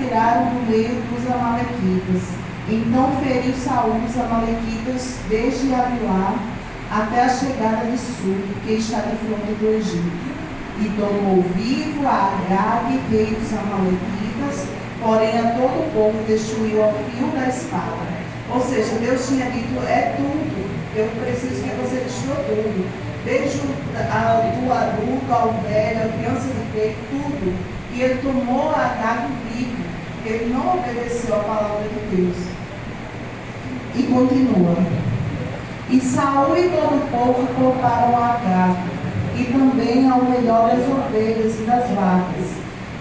retiraram do meio dos amalequitas. Então feriu Saul os amalequitas desde Avilá até a chegada de Sur, que está de fronte do Egito. E tomou vivo a Agag, rei dos amalequitas, porém a todo o povo destruiu ao fio da espada. Ou seja, Deus tinha dito, é tudo, eu preciso que você destrua tudo. Desde o adulto ao velho, a criança de peito, tudo. E ele tomou a Agag vivo, ele não obedeceu a palavra de Deus. E continua. E Saul e todo o povo pouparam a Agag, e também ao melhor das ovelhas e das vacas,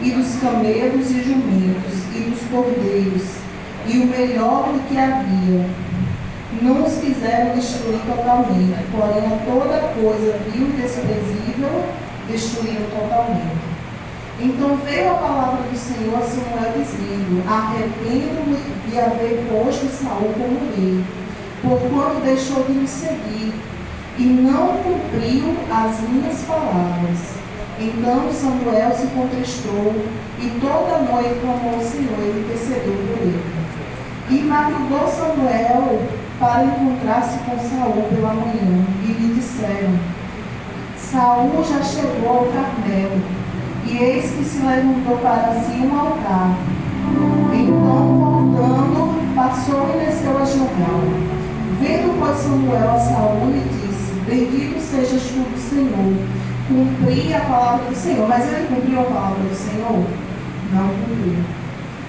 e dos camelos e jumentos, e dos cordeiros, e o melhor do que havia. Não os quiseram destruir totalmente, porém a toda coisa vil e desprezível destruíram totalmente. Então veio a palavra do Senhor a Samuel dizendo: arrependo-me de haver posto Saul como rei, porquanto deixou de me seguir, e não cumpriu as minhas palavras. Então Samuel se contristou, e toda a noite clamou ao Senhor e intercedeu por ele. E madrugou Samuel para encontrar-se com Saul pela manhã, e lhe disseram: Saul já chegou ao Carmelo, e eis que se levantou para si um altar. Então, voltando, passou e desceu a Gilgal. Vendo, pois, Samuel a Saul, lhe disse: bendito sejas tu do Senhor. Cumpri a palavra do Senhor. Mas ele cumpriu a palavra do Senhor? Não cumpriu.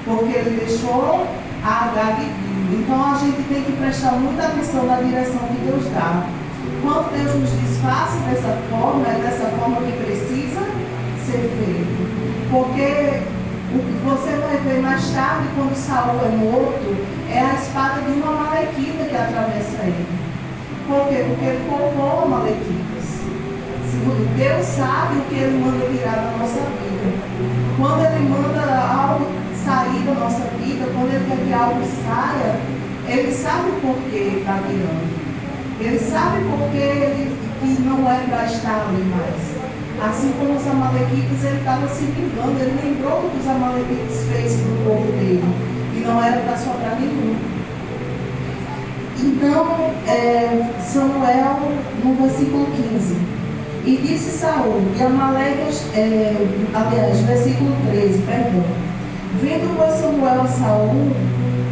Porque ele deixou a Agag viva. Então a gente tem que prestar muita atenção na direção que Deus dá. Quando Deus nos diz faça dessa forma, é dessa forma que precisa ser feito. Porque o que você vai ver mais tarde, quando Saul é morto, é a espada de uma amalequita que atravessa ele. Por quê? Porque ele poupou amalequitas. Deus sabe o que ele manda tirar da nossa vida. Quando ele manda algo sair da nossa vida, quando ele quer que algo saia, ele sabe o porquê ele está tirando. Ele sabe porquê ele que não é para estar ali mais. Assim como os amalequitas, ele estava se vingando. Ele lembrou do que os amalequitas fez para o povo dele. E não era para sobrar nenhum. Então, Samuel, no versículo 15. E disse Saul, e Amaleque, versículo 13, perdão. Vendo, pois, Samuel a Saul,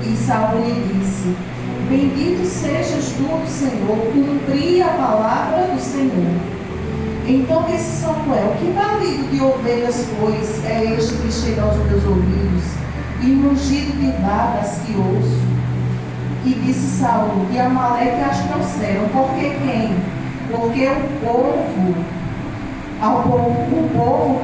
e Saul lhe disse: bendito sejas tu do Senhor, cumpri a palavra do Senhor. Então disse Samuel: que balido de ovelhas, pois, é este que chega aos meus ouvidos, e mugido de vacas que ouço? E disse Saul: e Amaleque as trouxeram, porque quem? Porque o povo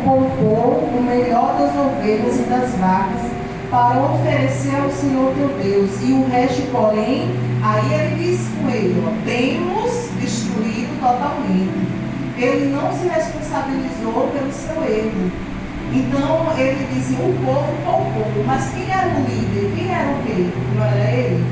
poupou o melhor das ovelhas e das vacas para oferecer ao Senhor teu Deus. E o resto, porém, aí ele disse com ele: temos destruído totalmente. Ele não se responsabilizou pelo seu erro. Então ele disse: o povo poupou. Mas quem era o líder? Quem era o rei? Não era ele?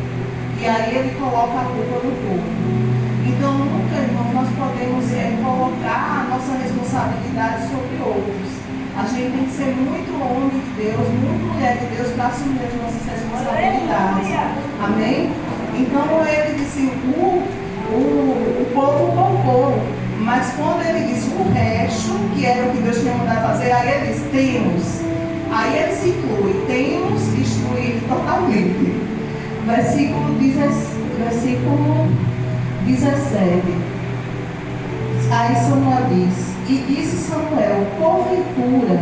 E aí ele coloca a culpa no povo. Então, nunca, irmão, nós podemos colocar a nossa responsabilidade sobre outros. A gente tem que ser muito homem de Deus, muito mulher de Deus para assumir as nossas responsabilidades. Amém? Então, ele disse, o povo poupou. Mas quando ele disse o resto, que era o que Deus tinha mandado fazer, aí ele disse, temos. Aí ele se inclui, temos destruído totalmente. Versículo 17. Aí Samuel diz: e disse Samuel: porventura,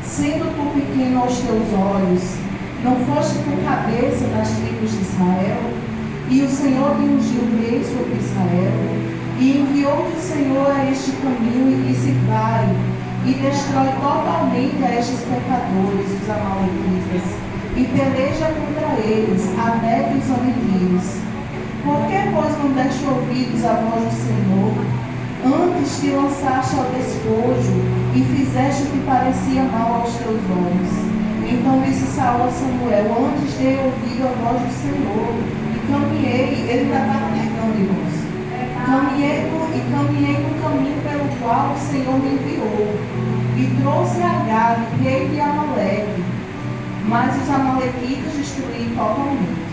sendo tu pequeno aos teus olhos, não foste por cabeça das tribos de Israel? E o Senhor te ungiu rei sobre Israel. E enviou-te o Senhor a este caminho e disse: vai, e destrói totalmente a estes pecadores, os amalequitas, e peleja contra eles, até que os aniquiles. Por que, pois, não deste ouvidos à voz do Senhor? Antes te lançaste ao despojo e fizeste o que parecia mal aos teus olhos. Então disse Saul a Samuel: antes dei ouvido à voz do Senhor e caminhei. Ele ainda estava negando, irmãos. Caminhei no caminho pelo qual o Senhor me enviou, e trouxe Agag, rei de Amaleque, mas os amalequitas destruíram totalmente.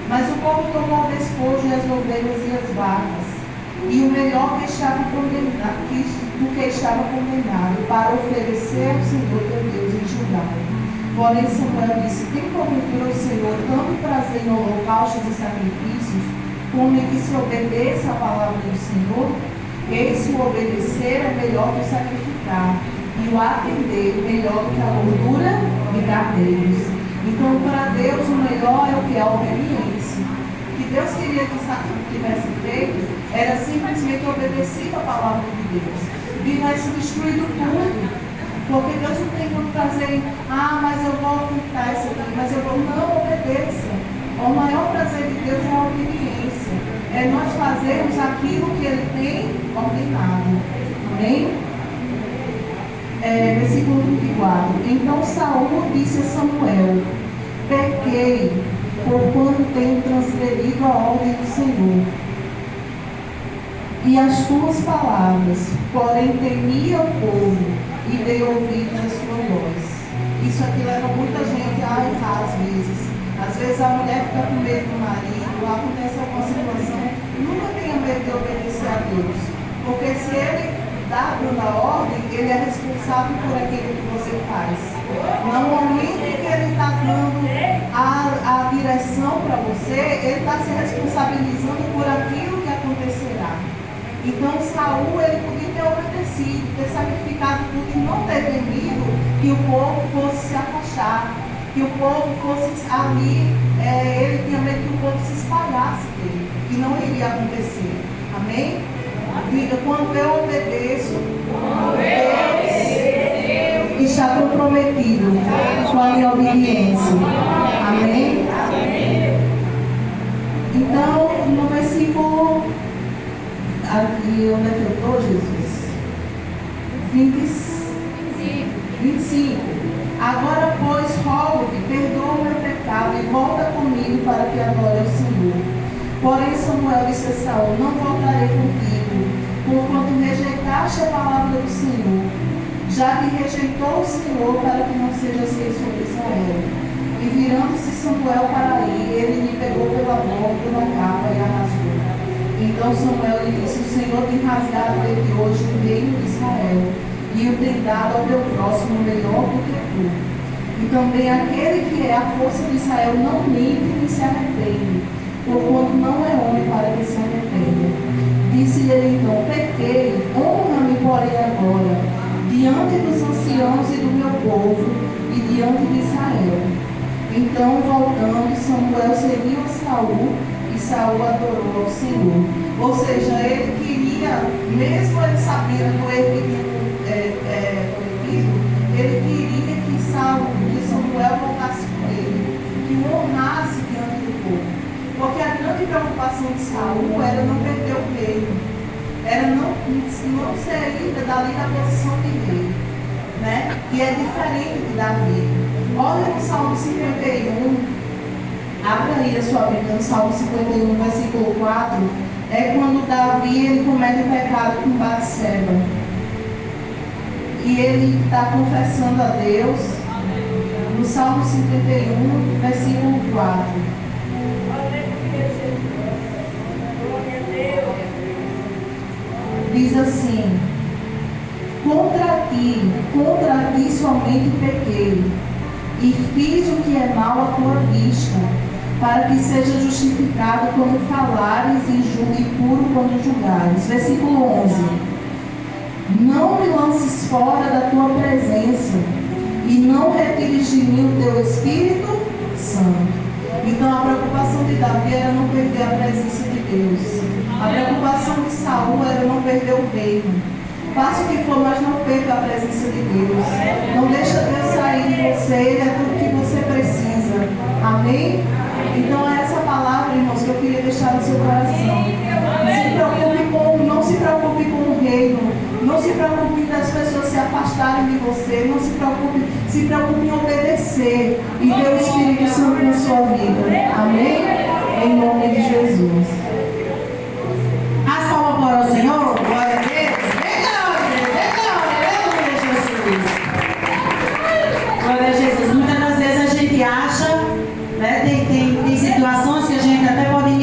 Mas o povo tomou o despojo e as ovelhas e as vacas, e o melhor que estava condenado, do que estava condenado, para oferecer ao Senhor teu Deus em Judá. Porém Samuel disse: tem porventura o Senhor tanto prazer em holocaustos e sacrifícios, como em que se obedeça a palavra do Senhor? Eis que o obedecer é melhor que o sacrificar, e o atender melhor do que a gordura de cardeiros. Então, para Deus, o melhor é o que? A obediência. O que Deus queria que tivesse feito era simplesmente obedecer a palavra de Deus. Tivesse destruído tudo. Porque Deus não tem muito prazer em, mas eu vou ocultar isso aqui, mas eu vou, não obedeça. O maior prazer de Deus é a obediência. É nós fazermos aquilo que Ele tem ordenado. Amém? Versículo 24. Então Saul disse a Samuel: pequei, porquanto tenho transgredido a ordem do Senhor e as tuas palavras, porém temia o povo e dei ouvidos à sua voz. Isso aqui leva muita gente a errar às vezes. Às vezes a mulher fica com medo do marido, acontece alguma situação, nunca tenha medo de obedecer a Deus. Porque se Ele está dando a ordem, Ele é responsável por aquilo que você faz. No momento em que Ele está dando a direção para você, Ele está se responsabilizando por aquilo que acontecerá. Então Saul, ele podia ter obedecido, ter sacrificado tudo e não ter temido que o povo fosse se afastar, que o povo fosse ali, ele tinha medo que o povo se espalhasse dele, que não iria acontecer. Amém? Diga: quando eu obedeço, Deus está comprometido com a minha obediência. Amém? Então, no versículo aqui, onde é que eu estou, Jesus? 25. Agora, pois, rogo-te, perdoa o meu pecado e volta comigo para que adore ao Senhor. Porém, Samuel disse a Saul: não voltarei contigo, porquanto rejeitaste a palavra do Senhor. Já que rejeitou o Senhor, para que não sejas rei sobre Israel. E virando-se Samuel para ir, ele me pegou pela mão, pela capa e a rasgou. Então Samuel lhe disse: o Senhor tem rasgado desde hoje o reino de Israel, e o tem dado ao teu próximo melhor do que tu. E também aquele que é a força de Israel não mente nem se arrepende, porquanto não é homem para que se arrependa. Disse-lhe ele então: pequei, honra-me, porém, agora, diante dos anciãos e do meu povo, e diante de Israel. Então, voltando, Samuel seguiu a Saul, e Saul adorou ao Senhor. Ou seja, ele queria, mesmo ele sabendo do erro que tinha cometido, ele queria que Samuel voltasse com ele, que o honrasse diante do povo. Porque a grande preocupação de Saul era não perder o reino, era não sair dali da posição de rei, né? E é diferente de Davi. Olha no Salmo 51, abre aí a sua Bíblia, no Salmo 51, versículo 4, é quando Davi ele comete o pecado com Batseba. E ele está confessando a Deus, no Salmo 51, versículo 4. Diz assim: contra ti somente pequei, e fiz o que é mal à tua vista, para que seja justificado quando falares e puro quando julgares. Versículo 11: não me lances fora da tua presença, e não retires de mim o teu Espírito Santo. Então a preocupação de Davi era não perder a presença de Deus. A preocupação de Saul era não perder o reino. Faça o que for, mas não perca a presença de Deus. Não deixa Deus sair de você, Ele é tudo que você precisa. Amém? Então é essa palavra, irmãos, que eu queria deixar no seu coração. Não se preocupe com o reino. Não se preocupe das pessoas se afastarem de você. Não se preocupe em obedecer e ter o Espírito Santo na sua vida. Amém? Em nome de Jesus.